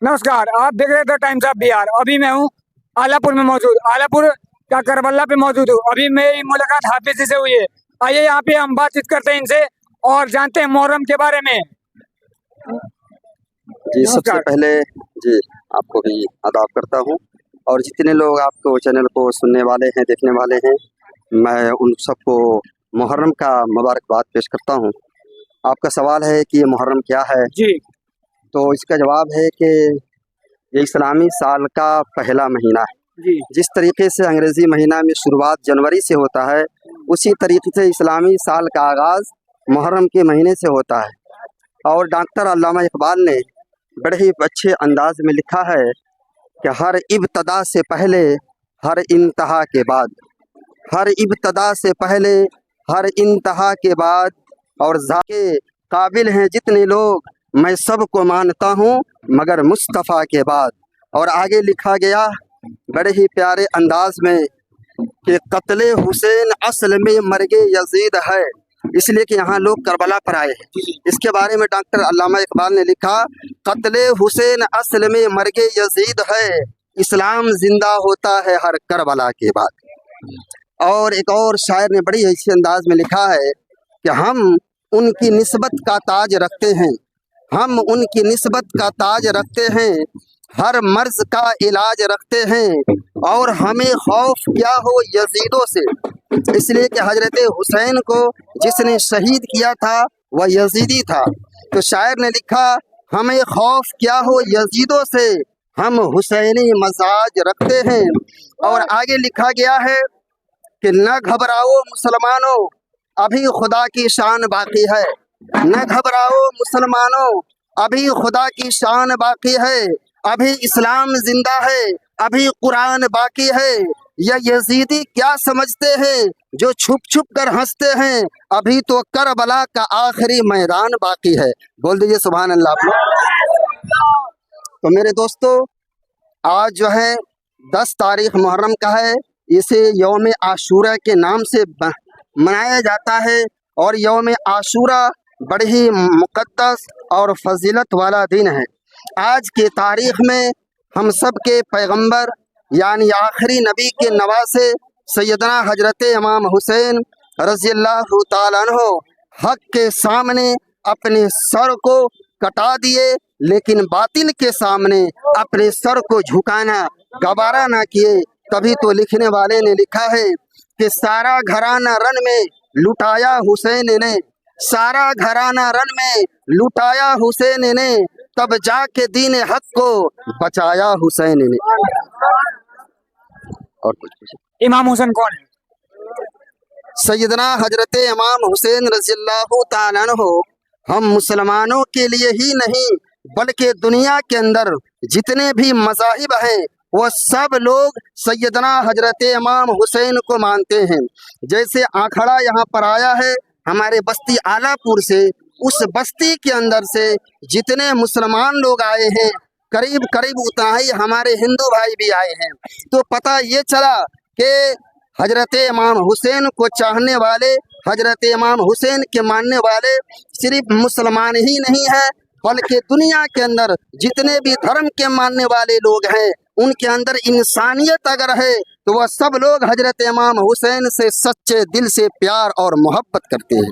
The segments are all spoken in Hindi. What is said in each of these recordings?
नमस्कार, आप देख रहे थे टाइम्स ऑफ बिहार। अभी मैं हूँ आलापुर में मौजूद, आलापुर का करबला पे मौजूद हूँ। अभी मेरी मुलाकात हाफिज जी से हुई है। आइए यहाँ पे हम बातचीत करते हैं इनसे और जानते हैं मुहर्रम के बारे में। जी, सबसे नमस्कार। पहले जी आपको भी आदाब करता हूँ और जितने लोग आपको चैनल को सुनने वाले हैं, देखने वाले हैं, मैं उन सबको मुहर्रम का मुबारकबाद पेश करता हूँ। आपका सवाल है कि ये मुहर्रम क्या है? जी तो इसका जवाब है कि ये इस्लामी साल का पहला महीना है। जी जिस तरीके से अंग्रेज़ी महीना में शुरुआत जनवरी से होता है, उसी तरीके से इस्लामी साल का आगाज़ मुहर्रम के महीने से होता है। और डॉक्टर अल्लामा इकबाल ने बड़े ही अच्छे अंदाज में लिखा है कि हर इब्तदा से पहले, हर इंतहा के बाद, हर इब्तदा से पहले, हर इंतहा के बाद, और जाके काबिल हैं जितने लोग, मैं सबको मानता हूँ मगर मुस्तफ़ा के बाद। और आगे लिखा गया बड़े ही प्यारे अंदाज में कि कत्ले हुसैन असल में मर्गे यजीद है, इसलिए कि यहाँ लोग करबला पर आए हैं। इसके बारे में डॉक्टर अल्लामा इकबाल ने लिखा, कत्ले हुसैन असल में मर्गे यजीद है, इस्लाम जिंदा होता है हर करबला के बाद। और एक और शायर ने बड़ी अच्छे अंदाज में लिखा है कि हम उनकी निस्बत का ताज रखते हैं, हम उनकी निस्बत का ताज रखते हैं, हर मर्ज का इलाज रखते हैं, और हमें खौफ क्या हो यजीदों से, इसलिए कि हजरत हुसैन को जिसने शहीद किया था वह यजीदी था। तो शायर ने लिखा, हमें खौफ क्या हो यजीदों से, हम हुसैनी मजाज रखते हैं। और आगे लिखा गया है कि न घबराओ मुसलमानों, अभी खुदा की शान बाकी है, न घबराओ मुसलमानों, अभी खुदा की शान बाकी है, अभी इस्लाम जिंदा है, अभी कुरान बाकी है। यह यजीदी क्या समझते हैं जो छुप छुप कर हंसते हैं, अभी तो करबला का आखिरी मैदान बाकी है। बोल दीजिए सुभान अल्लाह आप लोग। तो मेरे दोस्तों, आज जो है 10 तारीख मुहर्रम का है। इसे यौम आशूरा के नाम से मनाया जाता है। और यौम आशूरा बड़ी ही मुक़द्दस और फजीलत वाला दिन है। आज के तारीख़ में हम सब के पैगंबर यानी आखिरी नबी के नवासे सैयदना हजरत इमाम हुसैन रज़ियल्लाहु ताला अन्हु हक़ के सामने अपने सर को कटा दिए, लेकिन बातिल के सामने अपने सर को झुकाना गवारा ना किए। तभी तो लिखने वाले ने लिखा है कि सारा घराना रन में लुटाया हुसैन ने, सारा घराना रन में लुटाया हुसैन ने, तब जाके दीन हक को बचाया हुसैन ने। और कुछ इमाम हुसैन कौन है? सैयदना हजरत इमाम हुसैन रज़ियल्लाहु ताला अन्हु हम मुसलमानों के लिए ही नहीं बल्कि दुनिया के अंदर जितने भी मज़ाहिब हैं वो सब लोग सैयदना हजरत इमाम हुसैन को मानते हैं। जैसे आखड़ा यहाँ पर आया है हमारे बस्ती आलापुर से, उस बस्ती के अंदर से जितने मुसलमान लोग आए हैं करीब करीब उतना ही हमारे हिंदू भाई भी आए हैं। तो पता ये चला कि हजरत इमाम हुसैन को चाहने वाले, हजरत इमाम हुसैन के मानने वाले सिर्फ मुसलमान ही नहीं हैं बल्कि दुनिया के अंदर जितने भी धर्म के मानने वाले लोग हैं उनके अंदर इंसानियत अगर है तो वह सब लोग हजरत इमाम हुसैन से सच्चे दिल से प्यार और मोहब्बत करते हैं।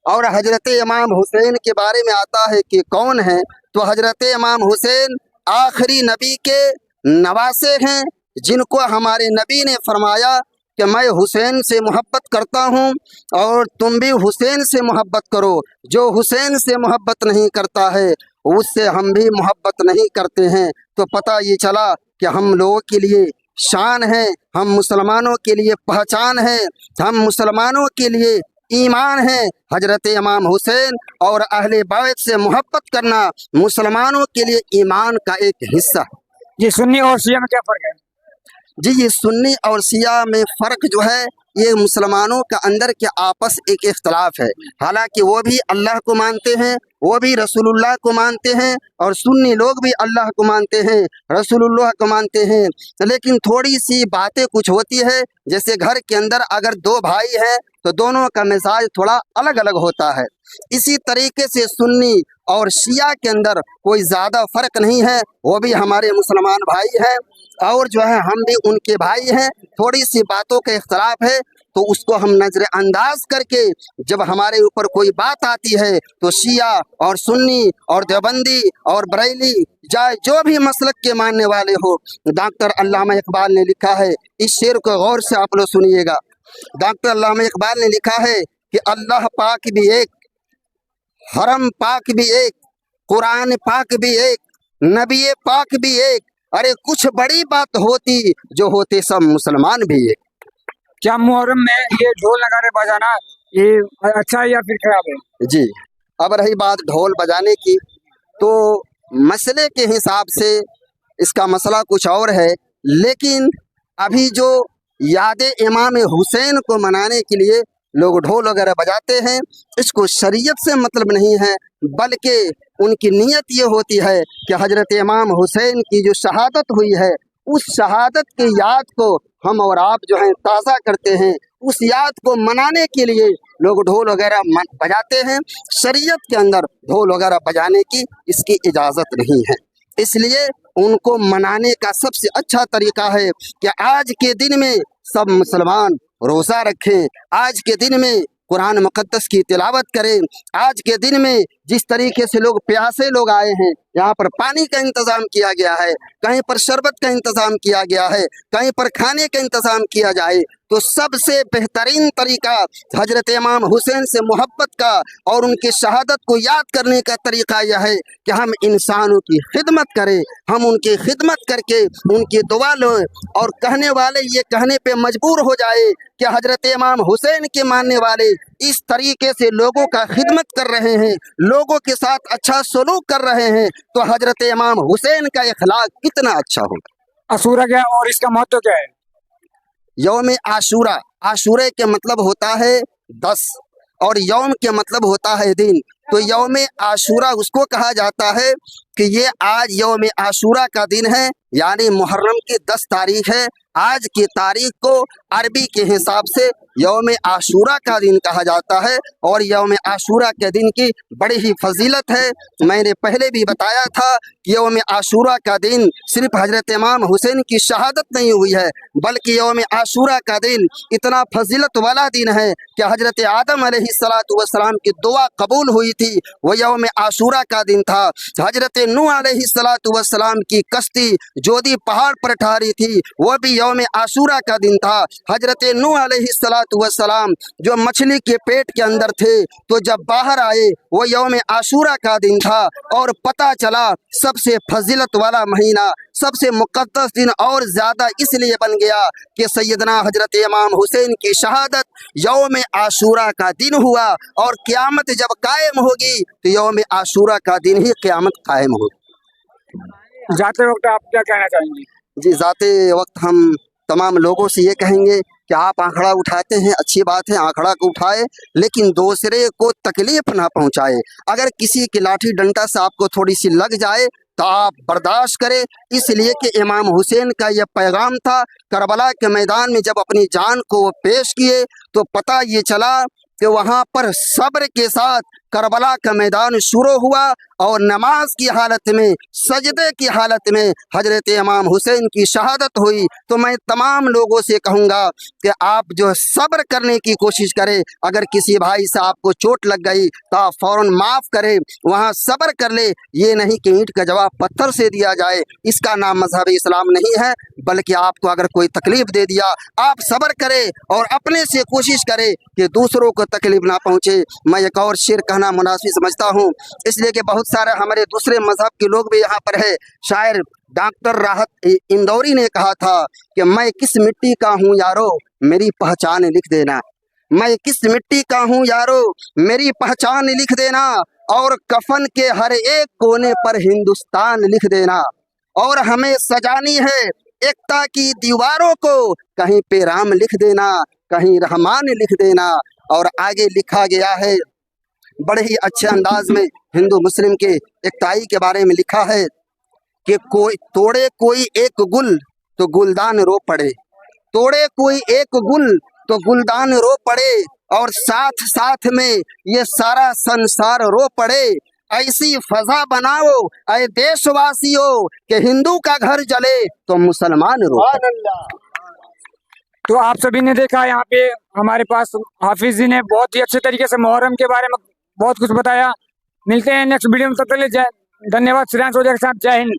और हजरत इमाम हुसैन के बारे में आता है कि कौन है, तो हजरत इमाम हुसैन आखिरी नबी के नवासे हैं, जिनको हमारे नबी ने फरमाया कि मैं हुसैन से मोहब्बत करता हूँ और तुम भी हुसैन से मोहब्बत करो। जो हुसैन से मोहब्बत नहीं करता है उससे हम भी मोहब्बत नहीं करते हैं। तो पता ये चला कि हम लोगों के लिए शान है, हम मुसलमानों के लिए पहचान है, हम मुसलमानों के लिए ईमान है हजरत इमाम हुसैन। और अहले बैत से मोहब्बत करना मुसलमानों के लिए ईमान का एक हिस्सा है। जी, सुन्नी और शिया में क्या फ़र्क है? जी, ये सुन्नी और शिया में फ़र्क जो है ये मुसलमानों का अंदर के आपस एक इख्तलाफ है। हालांकि वो भी अल्लाह को मानते हैं, वो भी रसूलुल्लाह को मानते हैं, और सुन्नी लोग भी अल्लाह को मानते हैं, रसूलुल्लाह को मानते हैं, लेकिन थोड़ी सी बातें कुछ होती है। जैसे घर के अंदर अगर 2 भाई हैं तो दोनों का मिजाज थोड़ा अलग अलग होता है। इसी तरीके से सुन्नी और शिया के अंदर कोई ज़्यादा फ़र्क नहीं है, वो भी हमारे मुसलमान भाई हैं और जो है हम भी उनके भाई हैं। थोड़ी सी बातों का इख्तलाफ है तो उसको हम नज़रअंदाज करके जब हमारे ऊपर कोई बात आती है तो शिया और सुन्नी और देवबंदी और बरेली चाहे जो भी मसलक के मानने वाले हो, डॉक्टर अल्लामा इकबाल ने लिखा है, इस शेर को गौर से आप लोग सुनिएगा। डॉक्टर अल्लामा इकबाल ने लिखा है कि अल्लाह पाक भी एक, हरम पाक भी एक, कुरान पाक भी एक, नबी पाक भी एक, अरे कुछ बड़ी बात होती जो होते सब मुसलमान भी एक। क्या मुहर्रम में ये ढोल नगाड़े बजाना ये अच्छा है या फिर खराब है? जी, अब रही बात ढोल बजाने की, तो मसले के हिसाब से इसका मसला कुछ और है, लेकिन अभी जो याद इमाम हुसैन को मनाने के लिए लोग ढोल वगैरह बजाते हैं, इसको शरीयत से मतलब नहीं है, बल्कि उनकी नीयत ये होती है कि हजरत इमाम हुसैन की जो शहादत हुई है, उस शहादत की याद को हम और आप जो हैं ताज़ा करते हैं, उस याद को मनाने के लिए लोग ढोल वगैरह बजाते हैं। शरीयत के अंदर ढोल वगैरह बजाने की इसकी इजाज़त नहीं है, इसलिए उनको मनाने का सबसे अच्छा तरीका है कि आज के दिन में सब मुसलमान रोज़ा रखें, आज के दिन में कुरान मुक़द्दस की तिलावत करें, आज के दिन में जिस तरीके से लोग प्यासे लोग आए हैं, यहाँ पर पानी का इंतज़ाम किया गया है, कहीं पर शरबत का इंतज़ाम किया गया है, कहीं पर खाने का इंतज़ाम किया जाए, तो सबसे बेहतरीन तरीका हजरत इमाम हुसैन से मोहब्बत का और उनकी शहादत को याद करने का तरीका यह है कि हम इंसानों की खिदमत करें, हम उनकी खिदमत करके उनकी दुआ लें और कहने वाले ये कहने पे मजबूर हो जाए कि हजरत इमाम हुसैन के मानने वाले इस तरीके से लोगों का खिदमत कर रहे हैं, लोगों के साथ अच्छा सलूक कर रहे हैं, तो हजरत इमाम हुसैन का अखलाक कितना अच्छा होगा। असूरा क्या है और इसका महत्व क्या है? यौम आशूरा, आशूरे के मतलब होता है 10 और यौम के मतलब होता है दिन, तो यौम आशूरा उसको कहा जाता है कि ये आज यौम आशूरा का दिन है, यानी मुहर्रम की 10 तारीख है। आज की तारीख को अरबी के हिसाब से यौम आशूरा का दिन कहा जाता है और यौम आशूरा के दिन की बड़ी ही फजीलत है। मैंने पहले भी बताया था कि यौम आशूरा का दिन सिर्फ हजरत इमाम हुसैन की शहादत नहीं हुई है, बल्कि यौम आशूरा का दिन इतना फजीलत वाला दिन है कि हजरत आदम अलैहिस्सलातु वस्सलाम की दुआ कबूल हुई थी, वो यौम आशूरा का दिन था। हजरत नूह अलैहिस्सलातु वस्सलाम की कश्ती जोदी पहाड़ पर ठहरी थी, वह भी यौम आशूरा का दिन था। हजरत नूह अलैहिस्सलातु वस्सलाम जो मछली के पेट के अंदर थे, तो जब बाहर आए वो यौम आशूरा का दिन था। और पता चला सबसे फजीलत वाला महीना, सबसे मुक़द्दस दिन और ज़्यादा इसलिए बन गया कि सैयदना हजरत इमाम हुसैन की शहादत यौम आशूरा का दिन हुआ, और क़यामत जब कायम होगी तो यौम आशूरा का दिन ही क़यामत कायम होगी। जाते वक्त आप क्या कहना चाहेंगे? जी, जाते वक्त हम तमाम लोगों से ये कहेंगे कि आप आंकड़ा उठाते हैं, अच्छी बात है, आंकड़ा को उठाए, लेकिन दूसरे को तकलीफ ना पहुंचाए। अगर किसी की लाठी डंडा से आपको थोड़ी सी लग जाए तो आप बर्दाश्त करें, इसलिए कि इमाम हुसैन का यह पैगाम था। करबला के मैदान में जब अपनी जान को वो पेश किए तो पता ये चला कि वहाँ पर सब्र के साथ करबला का मैदान शुरू हुआ और नमाज की हालत में, सजदे की हालत में हजरत इमाम हुसैन की शहादत हुई। तो मैं तमाम लोगों से कहूँगा कि आप जो सब्र करने की कोशिश करें, अगर किसी भाई से आपको चोट लग गई तो आप फ़ौरन माफ़ करें, वहाँ सब्र कर ले। ये नहीं कि ईंट का जवाब पत्थर से दिया जाए, इसका नाम मज़हब इस्लाम नहीं है, बल्कि आपको अगर कोई तकलीफ़ दे दिया आप सब्र करें और अपने से कोशिश करें कि दूसरों को तकलीफ़ ना पहुँचे। मैं एक और शेर कहना मुनासिब समझता हूँ, इसलिए कि बहुत सारे हमारे दूसरे मज़हब के लोग भी यहाँ पर है। शायर डॉक्टर राहत इंदौरी ने कहा था कि मैं किस मिट्टी का हूँ यारो मेरी पहचान लिख देना, मैं किस मिट्टी का हूँ यारो मेरी पहचान लिख देना, और कफन के हर एक कोने पर हिंदुस्तान लिख देना, और हमें सजानी है एकता की दीवारों को, कहीं पे राम लिख देना, कहीं रहमान लिख देना। और आगे लिखा गया है बड़े ही अच्छे अंदाज में, हिंदू मुस्लिम के एकताई के बारे में लिखा है कि कोई तोड़े कोई एक गुल तो गुलदान रो पड़े, तोड़े कोई एक गुल तो गुलदान रो पड़े, और साथ साथ में ये सारा संसार रो पड़े। ऐसी फजा बनाओ ऐ देशवासियों कि हिंदू का घर जले तो मुसलमान रो। तो आप सभी ने देखा यहाँ पे हमारे पास हाफिज जी ने बहुत ही अच्छे तरीके से मुहर्रम के बारे में बहुत कुछ बताया। मिलते हैं नेक्स्ट वीडियो में, तब तक के लिए धन्यवाद। श्रेयांश ओझा के साथ, जय हिंद।